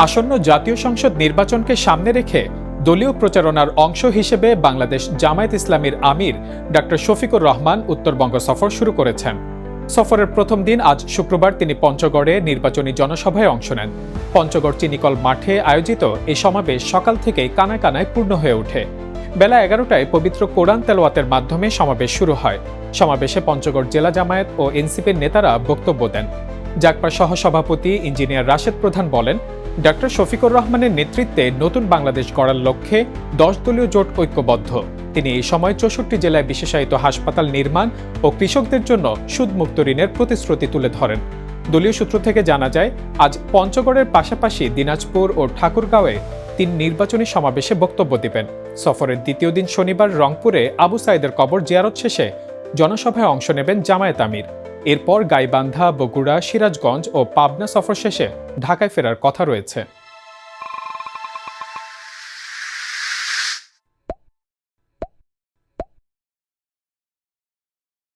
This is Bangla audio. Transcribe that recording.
আসন্ন জাতীয় সংসদ নির্বাচনকে সামনে রেখে দলীয় প্রচারণার অংশ হিসেবে বাংলাদেশ জামায়াত ইসলামীর আমির ডক্টর শফিকুর রহমান উত্তরবঙ্গ সফর শুরু করেছেন। সফরের প্রথম দিন আজ শুক্রবার তিনি পঞ্চগড়ে নির্বাচনী জনসভায় অংশ নেন। পঞ্চগড় চিনিকল মাঠে আয়োজিত এই সমাবেশ সকাল থেকেই কানায় কানায় পূর্ণ হয়ে ওঠে। বেলা 11টায় পবিত্র কোরআন তেলাওয়াতের মাধ্যমে সমাবেশ শুরু হয়। সমাবেশে পঞ্চগড় জেলা জামায়াত ও এনসিপির নেতারা বক্তব্য দেন। জাগপার সহসভাপতি ইঞ্জিনিয়ার রাশেদ প্রধান বলেন, ডক্টর শফিকুর রহমানের নেতৃত্বে নতুন বাংলাদেশ গড়ার লক্ষ্যে 10 দলীয় জোট ঐক্যবদ্ধ। তিনি এই সময় 64 জেলায় বিশেষায়িত হাসপাতাল নির্মাণ ও কৃষকদের জন্য সুদমুক্ত ঋণের প্রতিশ্রুতি তুলে ধরেন। দলীয় সূত্র থেকে জানা যায়, আজ পঞ্চগড়ের পাশাপাশি দিনাজপুর ও ঠাকুরগাঁওয়ে 3 নির্বাচনী সমাবেশে বক্তব্য দেবেন। সফরের দ্বিতীয় দিন শনিবার রংপুরে আবু সাইদের কবর জিয়ারত শেষে জনসভায় অংশ নেবেন জামায়াত আমির। এরপর গাইবান্ধা, বগুড়া, সিরাজগঞ্জ ও পাবনা সফর শেষে ঢাকায় ফেরার কথা রয়েছে।